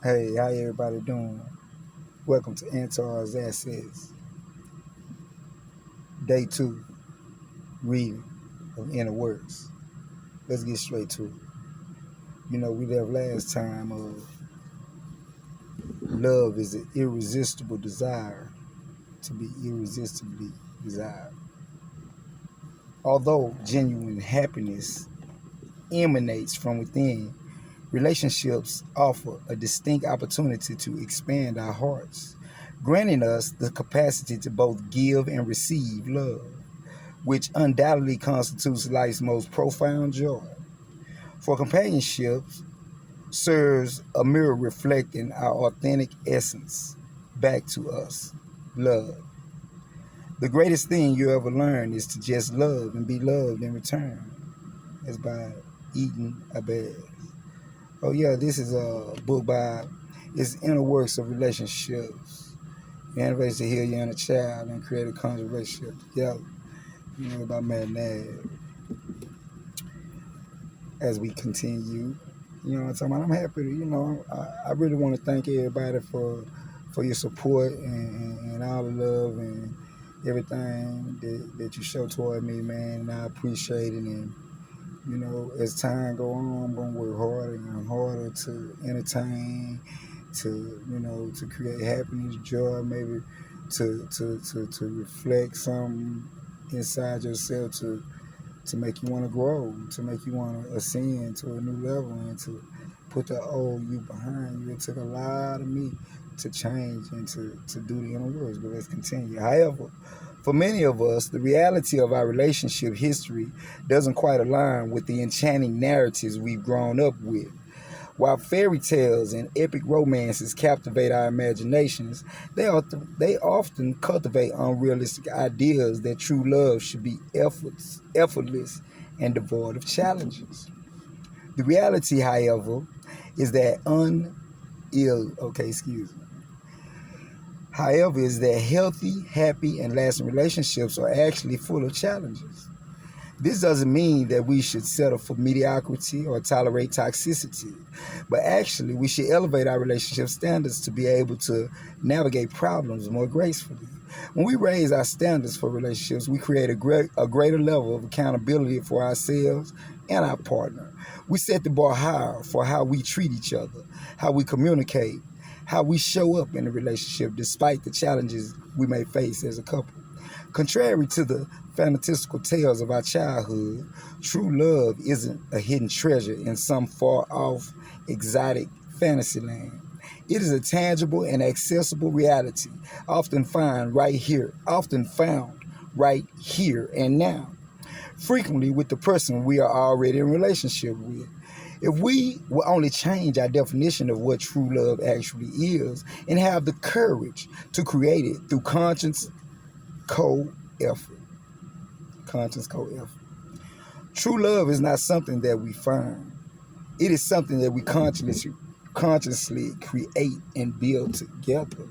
Hey, how everybody doing? Welcome to Antar's Assets, Day 2, reading of Inner Works. Let's get straight to it. We left last time of love is an irresistible desire to be irresistibly desired. Although genuine happiness emanates from within, relationships offer a distinct opportunity to expand our hearts, granting us the capacity to both give and receive love, which undoubtedly constitutes life's most profound joy. For companionship serves a mirror reflecting our authentic essence back to us, love. The greatest thing you ever learn is to just love and be loved in return. That's by Eden Abad. Oh yeah, this is a book by It's Inner Works of Relationships. Innovates to heal your inner child and create a conscious relationship together. By Matt Nag. As we continue. What I'm talking about? I'm happy to, I really want to thank everybody for your support and all the love and everything that you show toward me, man. And I appreciate it. And, as time go on, I'm going to work harder and harder to entertain, to create happiness, joy, maybe to reflect something inside yourself to make you want to grow, to make you want to ascend to a new level and to put the old you behind you. It took a lot of me to change and to do the inner works, but let's continue. However, for many of us, the reality of our relationship history doesn't quite align with the enchanting narratives we've grown up with. While fairy tales and epic romances captivate our imaginations, they often cultivate unrealistic ideas that true love should be effortless and devoid of challenges. The reality, however, is that healthy, happy, and lasting relationships are actually full of challenges. This doesn't mean that we should settle for mediocrity or tolerate toxicity, but actually we should elevate our relationship standards to be able to navigate problems more gracefully. When we raise our standards for relationships, we create a greater level of accountability for ourselves and our partner. We set the bar higher for how we treat each other, how we communicate, how we show up in a relationship despite the challenges we may face as a couple. Contrary to the fantastical tales of our childhood, true love isn't a hidden treasure in some far-off, exotic fantasy land. It is a tangible and accessible reality, often found right here and now, frequently with the person we are already in relationship with. If we will only change our definition of what true love actually is and have the courage to create it through conscious co-effort. True love is not something that we find. It is something that we consciously create and build together.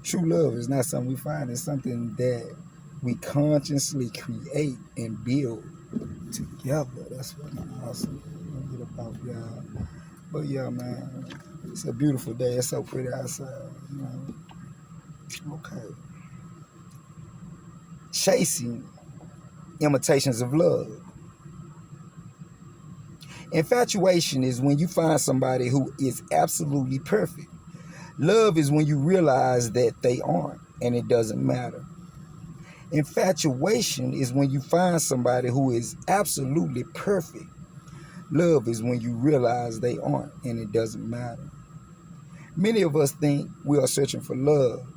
True love is not something we find. It's something that we consciously create and build together. That's what I'm awesome. Get about y'all. But yeah, man, it's a beautiful day. It's so pretty outside. Okay. Chasing imitations of love. Infatuation is when you find somebody who is absolutely perfect. Love is when you realize that they aren't, and it doesn't matter. Infatuation is when you find somebody who is absolutely perfect. Love is when you realize they aren't, and it doesn't matter. Many of us think we are searching for love,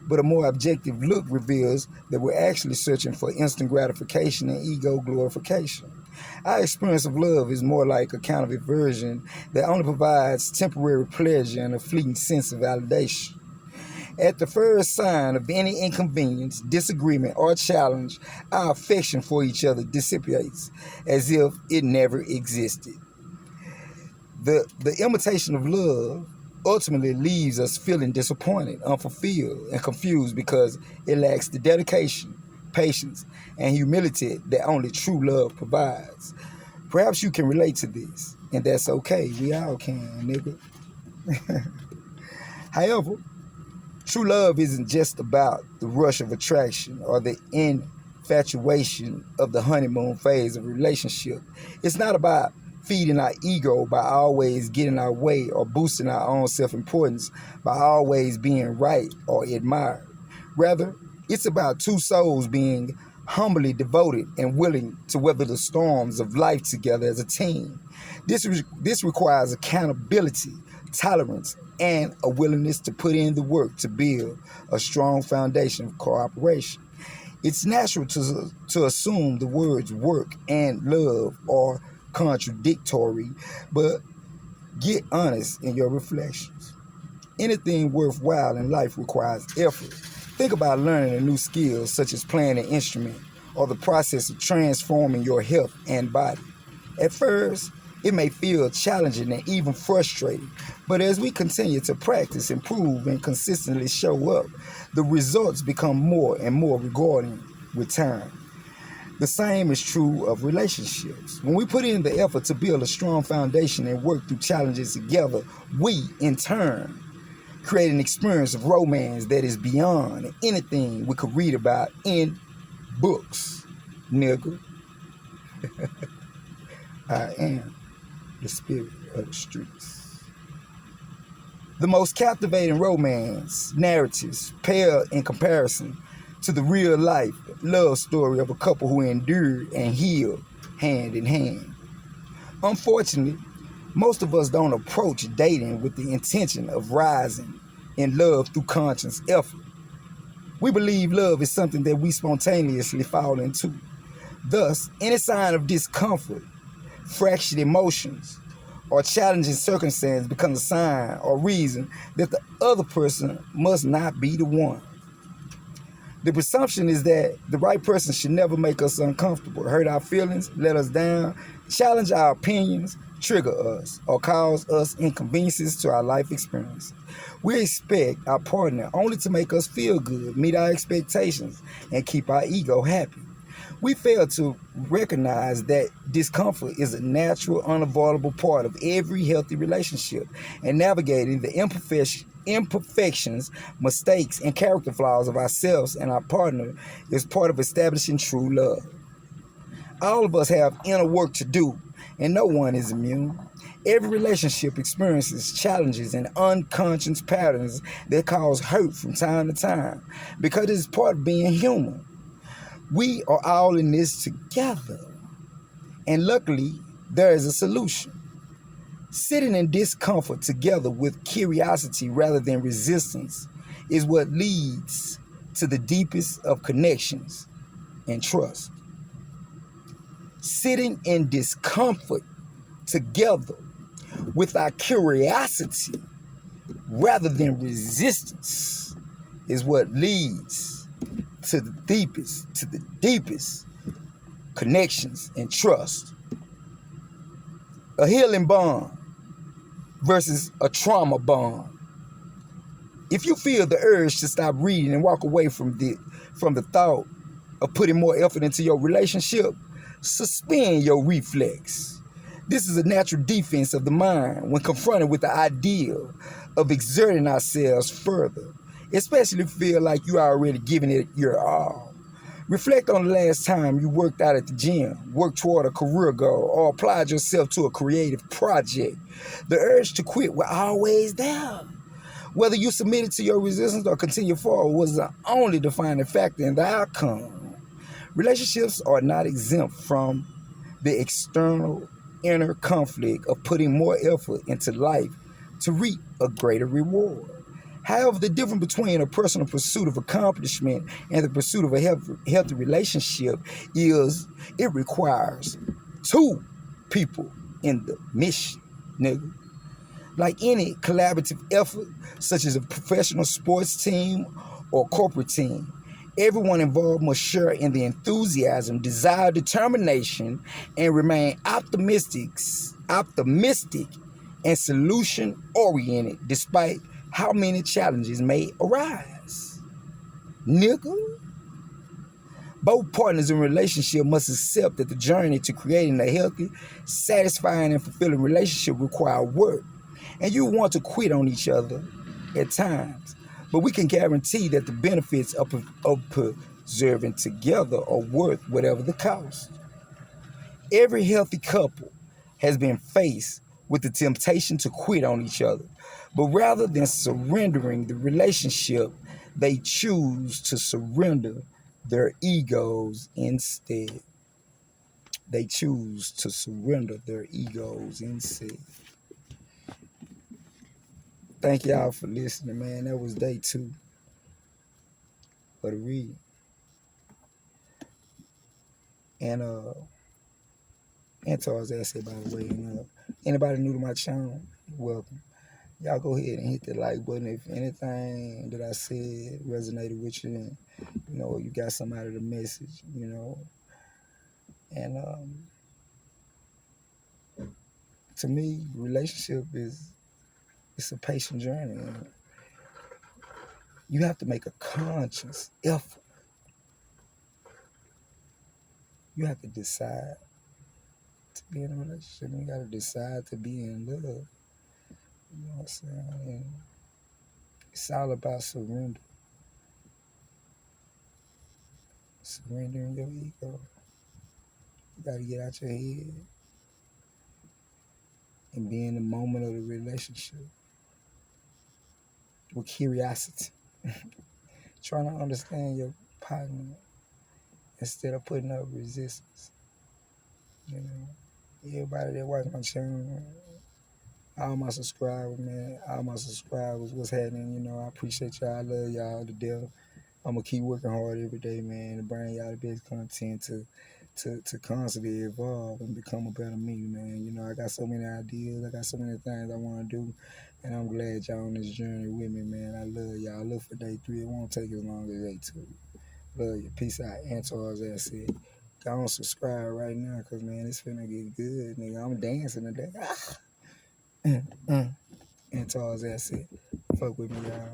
but a more objective look reveals that we're actually searching for instant gratification and ego glorification. Our experience of love is more like a counterfeit version that only provides temporary pleasure and a fleeting sense of validation. At the first sign of any inconvenience, disagreement, or challenge, our affection for each other dissipates as if it never existed. The imitation of love ultimately leaves us feeling disappointed, unfulfilled, and confused because it lacks the dedication, patience, and humility that only true love provides. Perhaps you can relate to this, and that's okay. We all can, nigga. However, true love isn't just about the rush of attraction or the infatuation of the honeymoon phase of a relationship. It's not about feeding our ego by always getting our way or boosting our own self-importance by always being right or admired. Rather, it's about two souls being humbly devoted and willing to weather the storms of life together as a team. This requires accountability, tolerance, and a willingness to put in the work to build a strong foundation of cooperation. It's natural to assume the words work and love are contradictory, but get honest in your reflections. Anything worthwhile in life requires effort. Think about learning a new skill, such as playing an instrument, or the process of transforming your health and body. At first, it may feel challenging and even frustrating, but as we continue to practice, improve, and consistently show up, the results become more and more rewarding with time. The same is true of relationships. When we put in the effort to build a strong foundation and work through challenges together, we, in turn, create an experience of romance that is beyond anything we could read about in books, nigga. I am the spirit of the streets. The most captivating romance narratives pale in comparison to the real life love story of a couple who endured and healed hand in hand. Unfortunately, most of us don't approach dating with the intention of rising in love through conscious effort. We believe love is something that we spontaneously fall into. Thus, any sign of discomfort, fractured emotions, or challenging circumstance becomes a sign or reason that the other person must not be the one. The presumption is that the right person should never make us uncomfortable, hurt our feelings, let us down, challenge our opinions, trigger us, or cause us inconveniences to our life experience. We expect our partner only to make us feel good, meet our expectations, and keep our ego happy. We fail to recognize that discomfort is a natural, unavoidable part of every healthy relationship, and navigating the imperfections, mistakes, and character flaws of ourselves and our partner is part of establishing true love. All of us have inner work to do, and no one is immune. Every relationship experiences challenges and unconscious patterns that cause hurt from time to time because it is part of being human. We are all in this together, and luckily, there is a solution. Sitting in discomfort together with curiosity rather than resistance is what leads to the deepest of connections and trust. Sitting in discomfort together with our curiosity rather than resistance is what leads to the deepest connections and trust. A healing bond versus a trauma bond. If you feel the urge to stop reading and walk away from the thought of putting more effort into your relationship, suspend your reflex. This is a natural defense of the mind when confronted with the ideal of exerting ourselves further, especially if you feel like you are already giving it your all. Reflect on the last time you worked out at the gym, worked toward a career goal, or applied yourself to a creative project. The urge to quit was always there. Whether you submitted to your resistance or continued forward was the only defining factor in the outcome. Relationships are not exempt from the external inner conflict of putting more effort into life to reap a greater reward. However, the difference between a personal pursuit of accomplishment and the pursuit of a healthy relationship is it requires two people in the mission, nigga. Like any collaborative effort, such as a professional sports team or corporate team, everyone involved must share in the enthusiasm, desire, determination, and remain optimistic and solution-oriented despite how many challenges may arise. Nigga. Both partners in a relationship must accept that the journey to creating a healthy, satisfying, and fulfilling relationship require work. And you want to quit on each other at times. But we can guarantee that the benefits of preserving together are worth whatever the cost. Every healthy couple has been faced with the temptation to quit on each other. But rather than surrendering the relationship, they choose to surrender their egos instead. They choose to surrender their egos instead. Thank y'all for listening, man. That was day 2 of the read. And Antar's essay, by the way. And anybody new to my channel, welcome. Y'all go ahead and hit the like button if anything that I said resonated with you, and you got something out of the message, And to me, relationship it's a patient journey. And you have to make a conscious effort. You have to decide to be in a relationship. You got to decide to be in love. You know what I'm saying? And it's all about surrender. Surrendering your ego. You got to get out your head and be in the moment of the relationship with curiosity. Trying to understand your partner instead of putting up resistance. Everybody that watch my channel, all my subscribers, man, what's happening? I appreciate y'all. I love y'all to death. I'm gonna keep working hard every day, man, to bring y'all the best content to constantly evolve and become a better me, man. I got so many ideas, I got so many things I want to do, and I'm glad y'all on this journey with me, man. I love y'all. Look for day 3. It won't take as long as day 2. Love you. Peace out. Antar's essay. Go on subscribe right now, cause man, it's finna get good, nigga. I'm dancing today. Antar's essay. Fuck with me, y'all.